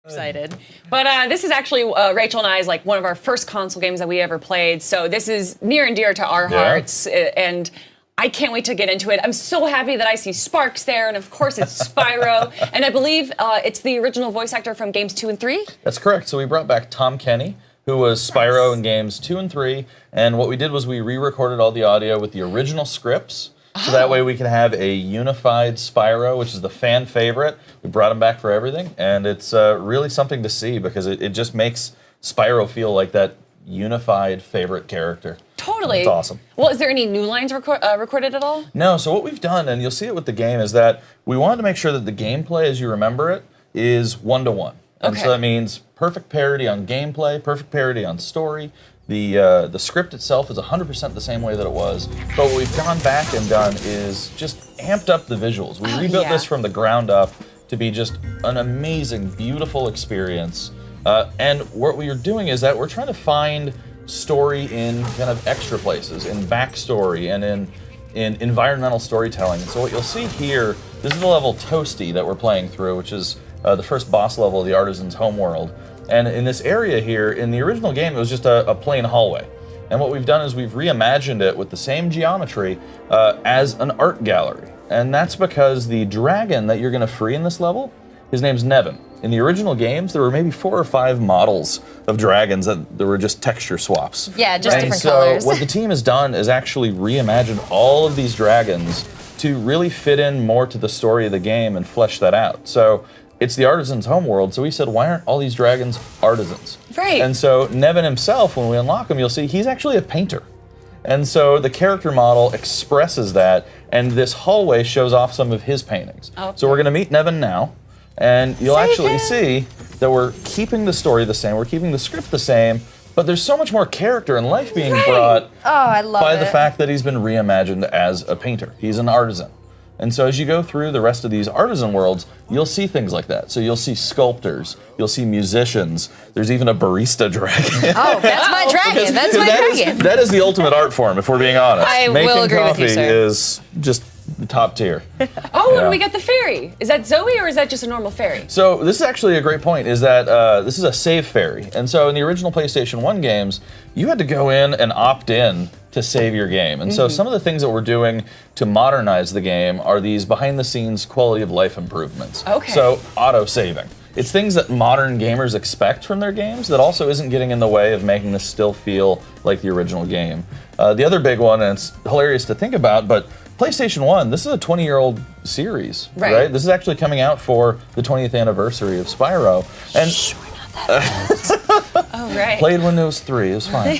Excited. But this is actually Rachel and I's like one of our first console games that we ever played. So this is near and dear to our hearts, and I can't wait to get into it. I'm so happy that I see Sparks there, and of course it's Spyro, and I believe it's the original voice actor from games 2 and 3. That's correct. So we brought back Tom Kenny, who was Spyro in games 2 and 3, and what we did was we re-recorded all the audio with the original scripts. So that way we can have a unified Spyro, which is the fan favorite. We brought him back for everything, and it's really something to see because it just makes Spyro feel like that unified favorite character. Totally. It's awesome. Well, is there any new lines recorded at all? No, so what we've done, and you'll see it with the game, is that we wanted to make sure that the gameplay, as you remember it, is one-to-one. And so that means perfect parity on gameplay, perfect parity on story. The script itself is 100% the same way that it was, but what we've gone back and done is just amped up the visuals. We rebuilt this from the ground up to be just an amazing, beautiful experience. And what we are doing is that we're trying to find story in kind of extra places, in backstory and in environmental storytelling. And so what you'll see here, this is the level Toasty that we're playing through, which is the first boss level of the Artisan's homeworld. And in this area here, in the original game, it was just a plain hallway. And what we've done is we've reimagined it with the same geometry as an art gallery. And that's because the dragon that you're going to free in this level, his name's Nevin. In the original games, there were maybe 4 or 5 models of dragons that there were just texture swaps. Yeah, just different colors. colors. So what the team has done is actually reimagined all of these dragons to really fit in more to the story of the game and flesh that out. So it's the Artisan's homeworld, so we said, why aren't all these dragons artisans? Right. And so Nevin himself, when we unlock him, you'll see he's actually a painter. And so the character model expresses that, and this hallway shows off some of his paintings. Okay. So we're going to meet Nevin now, and you'll actually see that we're keeping the story the same, we're keeping the script the same, but there's so much more character and life being brought I love by it. the fact that he's been reimagined as a painter. He's an artisan. And so as you go through the rest of these artisan worlds, you'll see things like that. So you'll see sculptors, you'll see musicians, there's even a barista dragon. Oh, that's my dragon. That's my dragon. That is the ultimate art form, if we're being honest. I Making will agree with coffee you, sir. is just the top tier. Oh, and we got the fairy. Is that Zoe or is that just a normal fairy? So this is actually a great point, is that this is a save fairy. And so in the original PlayStation 1 games, you had to go in and opt in to save your game. And so some of the things that we're doing to modernize the game are these behind-the-scenes quality of life improvements. Okay. So auto-saving. It's things that modern gamers expect from their games that also isn't getting in the way of making this still feel like the original game. The other big one, and it's hilarious to think about, but PlayStation 1, this is a 20-year-old series, right? This is actually coming out for the 20th anniversary of Spyro. And Oh, right. played when it was 3, it was fine.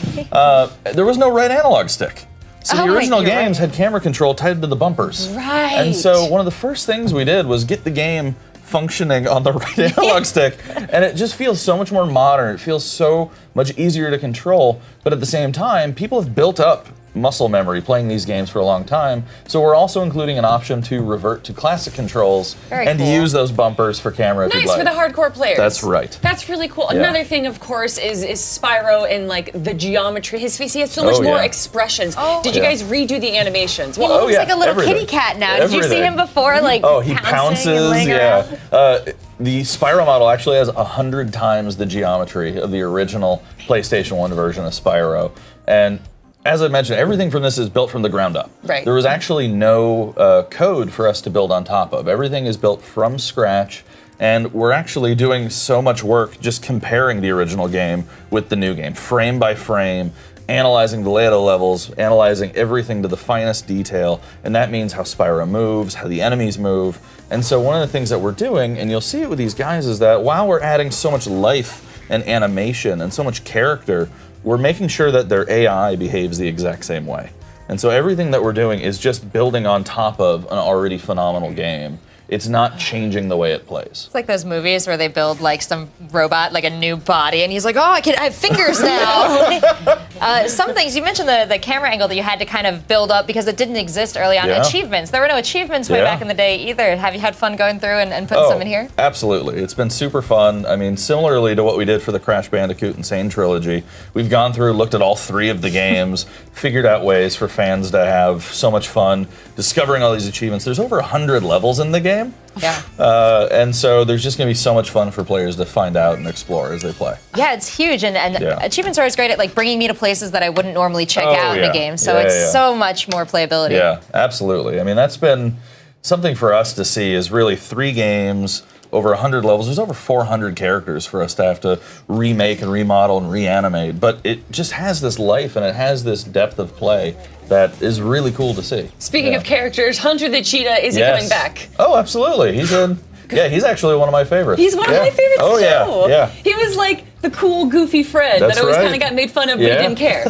There was no right analog stick. So the original games had camera control tied to the bumpers. Right. And so one of the first things we did was get the game functioning on the right analog stick, and it just feels so much more modern. It feels so much easier to control, but at the same time, people have built up muscle memory playing these games for a long time, so we're also including an option to revert to classic controls and to use those bumpers for camera if you'd Nice like. for the hardcore players. That's right. That's really cool. Yeah. Another thing, of course, is Spyro and like the geometry. His face, he has so much more expressions. Did you guys redo the animations? He looks like a little kitty cat now. Did you see him before? Like, he pouncing pounces, and laying around? The Spyro model actually has 100 times the geometry of the original PlayStation 1 version of Spyro. And as I mentioned, everything from this is built from the ground up. Right. There was actually no code for us to build on top of. Everything is built from scratch, and we're actually doing so much work just comparing the original game with the new game, frame by frame, analyzing the layout of levels, analyzing everything to the finest detail, and that means how Spyro moves, how the enemies move. And so one of the things that we're doing, and you'll see it with these guys, is that while we're adding so much life and animation and so much character, we're making sure that their AI behaves the exact same way. And so everything that we're doing is just building on top of an already phenomenal game. It's not changing the way it plays. It's like those movies where they build like some robot, like a new body, and he's like, oh, I have fingers now. Some things, you mentioned the camera angle that you had to kind of build up because it didn't exist early on. Achievements, there were no achievements way back in the day either. Have you had fun going through and putting some in here? Absolutely, it's been super fun. I mean, similarly to what we did for the Crash Bandicoot Insane trilogy, we've gone through, looked at all 3 of the games, figured out ways for fans to have so much fun discovering all these achievements. There's over 100 levels in the game. game. Yeah. And so there's just going to be so much fun for players to find out and explore as they play. Yeah, it's huge, and Yeah. Achievement Store is great at like bringing me to places that I wouldn't normally check out in yeah. a game. So Yeah, it's yeah. so much more playability. Yeah, absolutely. I mean, that's been something for us to see is really 3 games, over 100 levels. There's over 400 characters for us to have to remake and remodel and reanimate. But it just has this life and it has this depth of play that is really cool to see. Speaking Yeah. of characters, Hunter the Cheetah, is he Yes. coming back? Oh, absolutely. He's in. Yeah, he's actually one of my favorites. He's one Yeah. of my favorites oh, too. Yeah. He was like the cool, goofy friend That's that always right. kind of got made fun of, but Yeah. he didn't care.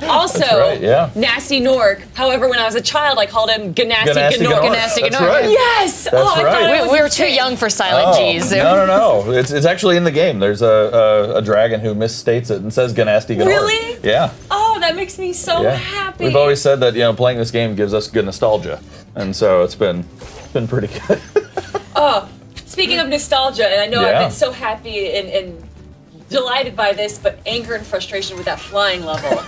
Also, right, yeah. Nasty Nork. However, when I was a child, I called him Ganasty Ganasty Gnork. Gnork. Ganasty That's Gnork. right. Yes! That's oh, I right. thought it was We were too insane. young for silent G's. No. It's actually in the game. There's a dragon who misstates it and says Ganasty Gnork. Really? Yeah. Oh, that makes me so Yeah. happy. We've always said that playing this game gives us good nostalgia, and so it's been pretty good. Speaking of nostalgia, and I know I've Yeah. been so happy and delighted by this, but anger and frustration with that flying level.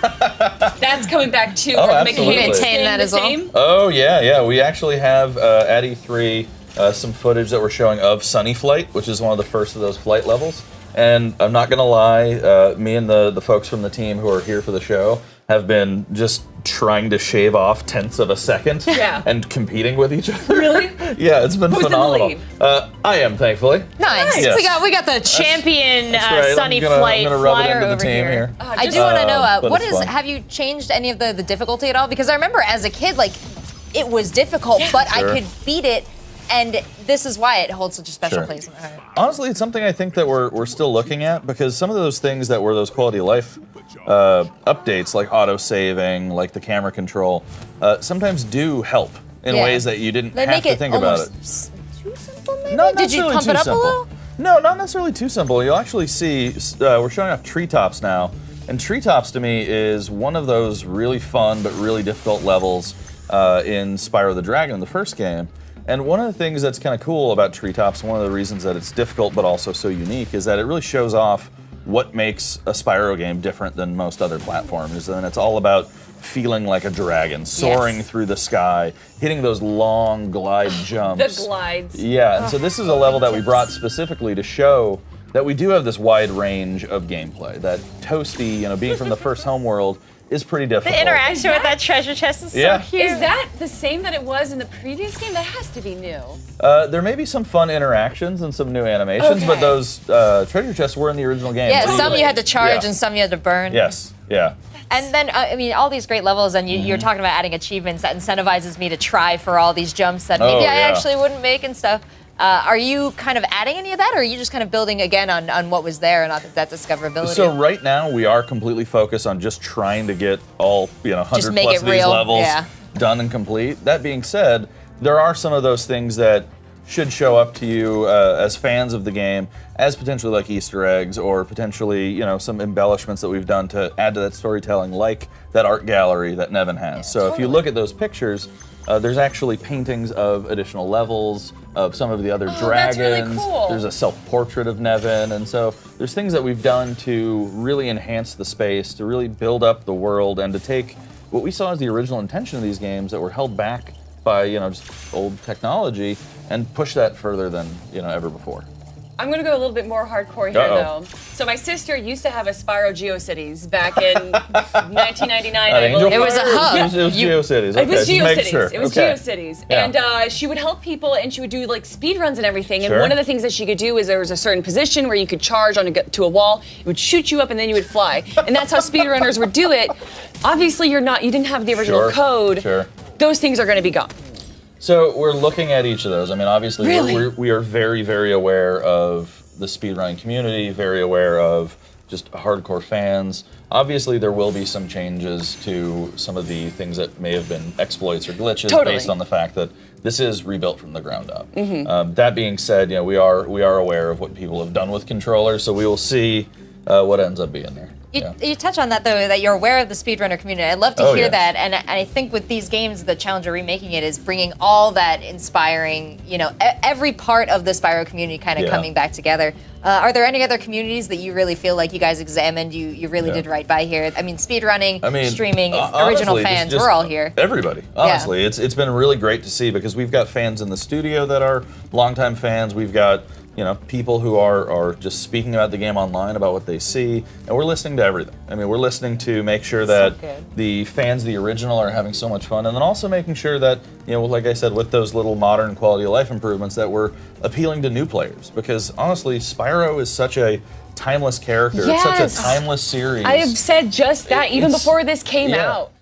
That's coming back too. Oh, We're making absolutely. it Maintain that the as well. same. Oh yeah. We actually have at E3 some footage that we're showing of Sunny Flight, which is one of the first of those flight levels. And I'm not gonna lie, me and the folks from the team who are here for the show have been just trying to shave off tenths of a second Yeah. and competing with each other. Really? Yeah, it's been Who's in the phenomenal. lead? I am, thankfully. Nice. Yes. We got the champion That's right. Sunny I'm gonna, Flight I'm gonna rub it flyer into the over team here. here. I do want to know but what it's is. fun. Have you changed any of the difficulty at all? Because I remember as a kid, like it was difficult, but Sure. I could beat it, and this is why it holds such a special Sure. place in my heart. Honestly, it's something I think that we're still looking at because some of those things that were those quality of life updates, like auto saving, like the camera control, sometimes do help in Yeah. ways that you didn't They have make to it think about it. almost too simple, maybe. Not Did you necessarily pump too it up simple. a little? No, not necessarily too simple. You'll actually see we're showing off Treetops now, and Treetops to me is one of those really fun but really difficult levels in Spyro the Dragon, the first game. And one of the things that's kind of cool about Treetops, one of the reasons that it's difficult but also so unique, is that it really shows off what makes a Spyro game different than most other platforms. And it's all about feeling like a dragon, soaring Yes. through the sky, hitting those long glide jumps. The glides. Yeah, and so this is a level that we brought specifically to show that we do have this wide range of gameplay. That Toasty, being from the first homeworld, is pretty difficult. The interaction with that treasure chest is Yeah. so cute. Is that the same that it was in the previous game? That has to be new. There may be some fun interactions and some new animations, but Okay. those treasure chests were in the original game. Yeah, too. some you had to charge Yeah. and some you had to burn. Yes, yeah. And then, all these great levels, and Mm-hmm. you're talking about adding achievements that incentivizes me to try for all these jumps that maybe Oh, I yeah. actually wouldn't make and stuff. Are you kind of adding any of that, or are you just kind of building again on what was there and on that discoverability? So right now we are completely focused on just trying to get all 100 make plus it of these real, levels yeah. done and complete. That being said, there are some of those things that should show up to you as fans of the game as potentially like Easter eggs or potentially some embellishments that we've done to add to that storytelling, like that art gallery that Nevin has. So if you look at those pictures, there's actually paintings of additional levels of some of the other that's really dragons. cool. There's a self-portrait of Nevin, and so there's things that we've done to really enhance the space, to really build up the world, and to take what we saw as the original intention of these games that were held back by just old technology and push that further than ever before. I'm gonna go a little bit more hardcore here Uh-oh. though. So my sister used to have a Spyro GeoCities back in 1999. At I Angel believe. It was a Fire? hub. It was You- GeoCities. Okay, It was just make GeoCities. sure. It was Okay. GeoCities. Yeah. And she would help people and she would do like speed runs and everything. And Sure. one of the things that she could do is there was a certain position where you could charge to a wall. It would shoot you up and then you would fly. And that's how speedrunners would do it. Obviously you didn't have the original Sure, code. sure. Those things are gonna be gone. So we're looking at each of those. I mean, obviously, Really? we are very, very aware of the speedrunning community, very aware of just hardcore fans. Obviously, there will be some changes to some of the things that may have been exploits or glitches Totally. based on the fact that this is rebuilt from the ground up. That being said, we are aware of what people have done with controllers, so we will see what ends up being there. You touch on that though, that you're aware of the speedrunner community. I'd love to hear yes. that, and I think with these games, the challenge of remaking it is bringing all that inspiring, every part of the Spyro community kind of coming back together. Are there any other communities that you really feel like you guys examined, you really did right by here? I mean, speedrunning, streaming, original honestly, fans, just we're all here. Everybody, honestly, it's been really great to see because we've got fans in the studio that are longtime fans. We've got people who are just speaking about the game online, about what they see, and we're listening to everything. I mean, we're listening to make sure that the fans of the original are having so much fun, and then also making sure that, like I said, with those little modern quality of life improvements, that we're appealing to new players. Because honestly, Spyro is such a timeless character. Yes. It's such a timeless series. I have said just that even before this came out.